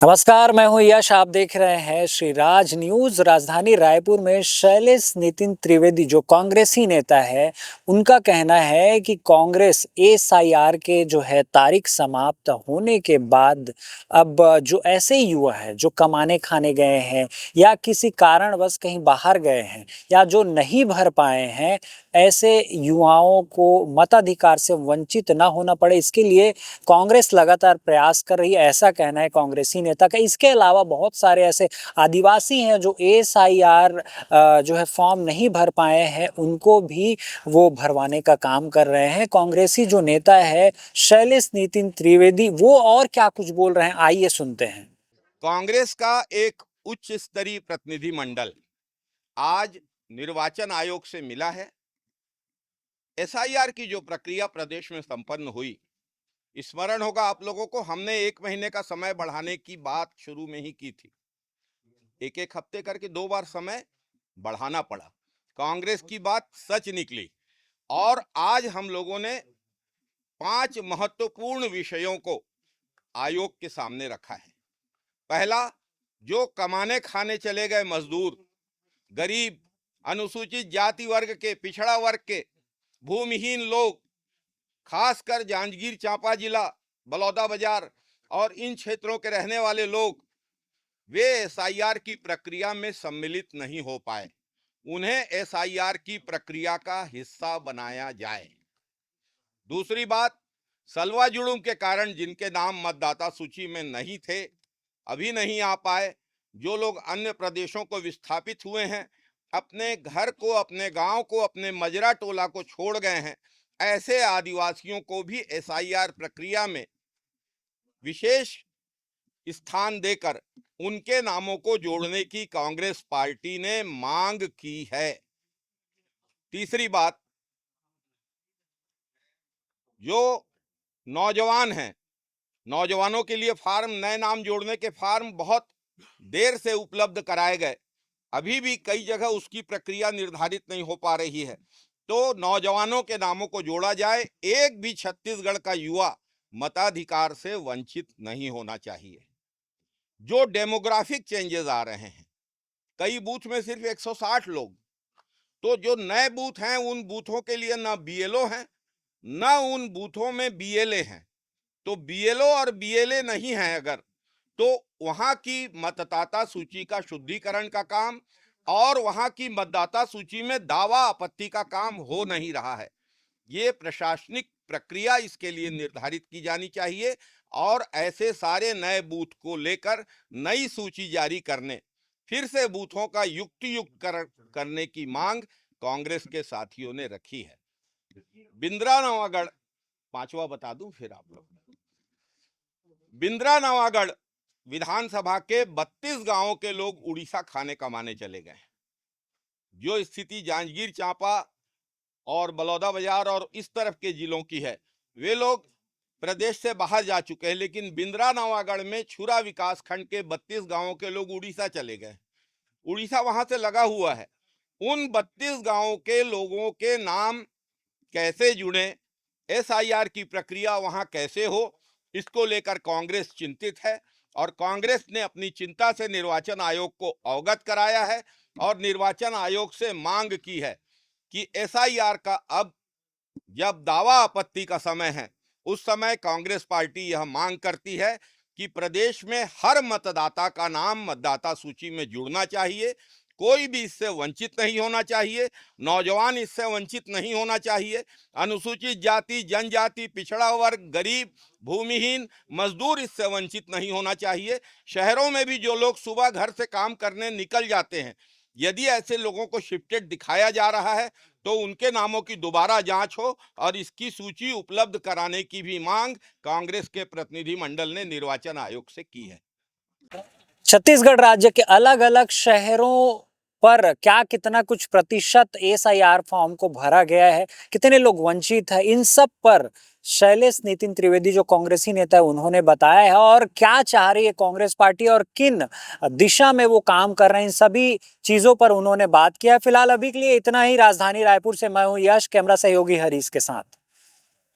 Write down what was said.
नमस्कार, मैं हूं यश। आप देख रहे हैं श्री राज न्यूज। राजधानी रायपुर में शैलेश नितिन त्रिवेदी जो कांग्रेसी नेता है, उनका कहना है कि कांग्रेस एसआईआर के जो है तारीख समाप्त होने के बाद अब जो ऐसे युवा है जो कमाने खाने गए हैं या किसी कारणवश कहीं बाहर गए हैं या जो नहीं भर पाए हैं, ऐसे युवाओं को मताधिकार से वंचित ना होना पड़े, इसके लिए कांग्रेस लगातार प्रयास कर रही है, ऐसा कहना है कांग्रेसी नेता का। इसके अलावा बहुत सारे ऐसे आदिवासी हैं जो एसआईआर जो है फॉर्म नहीं भर पाए हैं, उनको भी वो भरवाने का काम कर रहे हैं। कांग्रेसी जो नेता है शैलेश नितिन त्रिवेदी, वो और क्या कुछ बोल रहे हैं, आइए सुनते हैं। कांग्रेस का एक उच्च स्तरीय प्रतिनिधि मंडल आज निर्वाचन आयोग से मिला है। एसआईआर की जो प्रक्रिया प्रदेश में संपन्न हुई, स्मरण होगा आप लोगों को, हमने 1 महीने का समय बढ़ाने की बात शुरू में ही की थी। एक एक हफ्ते करके 2 बार समय बढ़ाना पड़ा। कांग्रेस की बात सच निकली और आज हम लोगों ने 5 महत्वपूर्ण विषयों को आयोग के सामने रखा है। पहला, जो कमाने खाने चले गए मजदूर, गरीब, अनुसूचित जाति वर्ग के, पिछड़ा वर्ग के, भूमिहीन लोग, खासकर जांजगीर चांपा जिला, बलौदा बाजार और इन क्षेत्रों के रहने वाले लोग, वे एसआईआर की प्रक्रिया में सम्मिलित नहीं हो पाए। उन्हें एसआईआर की प्रक्रिया का हिस्सा बनाया जाए। दूसरी बात, सलवा जुड़ूम के कारण जिनके नाम मतदाता सूची में नहीं थे, अभी नहीं आ पाए, जो लोग अन्य प्रदेशों को विस्थापित हुए हैं, अपने घर को, अपने गांव को, अपने मजरा टोला को छोड़ गए हैं, ऐसे आदिवासियों को भी एसआईआर प्रक्रिया में विशेष स्थान देकर उनके नामों को जोड़ने की कांग्रेस पार्टी ने मांग की है। तीसरी बात, जो नौजवान हैं, नौजवानों के लिए फार्म, नए नाम जोड़ने के फार्म बहुत देर से उपलब्ध कराए गए, अभी भी कई जगह उसकी प्रक्रिया निर्धारित नहीं हो पा रही है। तो नौजवानों के नामों को जोड़ा जाए। एक भी छत्तीसगढ़ का युवा मताधिकार से वंचित नहीं होना चाहिए। जो डेमोग्राफिक चेंजेस आ रहे हैं, कई बूथ में सिर्फ 160 लोग, तो जो नए बूथ हैं उन बूथों के लिए ना बीएलओ हैं, ना उन बूथों में बीएलए हैं। तो बीएलओ और बीएलए नहीं है अगर, तो वहां की मतदाता सूची का शुद्धिकरण का काम और वहां की मतदाता सूची में दावा आपत्ति का काम हो नहीं रहा है। ये प्रशासनिक प्रक्रिया इसके लिए निर्धारित की जानी चाहिए और ऐसे सारे नए बूथ को लेकर नई सूची जारी करने, फिर से बूथों का युक्त करने की मांग कांग्रेस के साथियों ने रखी है। बिंद्रा नवागढ़, पांचवा बता दूं फिर आप लोग। बिंद्रा नवागढ़ विधानसभा के 32 गांवों के लोग उड़ीसा खाने कमाने चले गए। जो स्थिति जांजगीर चांपा और बलौदा बाजार और इस तरफ के जिलों की है, वे लोग प्रदेश से बाहर जा चुके हैं, लेकिन बिंद्रा नवागढ़ में छुरा विकास खंड के 32 गांवों के लोग उड़ीसा चले गए। उड़ीसा वहां से लगा हुआ है। उन 32 गांवों के लोगों के नाम कैसे जुड़े, एसआईआर की प्रक्रिया वहां कैसे हो, इसको लेकर कांग्रेस चिंतित है और कांग्रेस ने अपनी चिंता से निर्वाचन आयोग को अवगत कराया है और निर्वाचन आयोग से मांग की है कि एसआईआर का अब जब दावा आपत्ति का समय है, उस समय कांग्रेस पार्टी यह मांग करती है कि प्रदेश में हर मतदाता का नाम मतदाता सूची में जुड़ना चाहिए। कोई भी इससे वंचित नहीं होना चाहिए। नौजवान इससे वंचित नहीं होना चाहिए। अनुसूचित जाति, जनजाति, पिछड़ा वर्ग, गरीब, भूमिहीन, मजदूर इससे वंचित नहीं होना चाहिए। शहरों में भी जो लोग सुबह घर से काम करने निकल जाते हैं, यदि ऐसे लोगों को शिफ्टेड दिखाया जा रहा है तो उनके नामों की दोबारा जांच हो और इसकी सूची उपलब्ध कराने की भी मांग कांग्रेस के प्रतिनिधि मंडल ने निर्वाचन आयोग से की है। छत्तीसगढ़ राज्य के अलग अलग शहरों पर क्या कितना कुछ प्रतिशत एसआईआर फॉर्म को भरा गया है, कितने लोग वंचित है, इन सब पर शैलेश नितिन त्रिवेदी जो कांग्रेसी नेता है उन्होंने बताया है। और क्या चाह रही है कांग्रेस पार्टी और किन दिशा में वो काम कर रहे हैं, इन सभी चीजों पर उन्होंने बात किया। फिलहाल अभी के लिए इतना ही। राजधानी रायपुर से मैं हूं यश, कैमरा सहयोगी हरीश के साथ।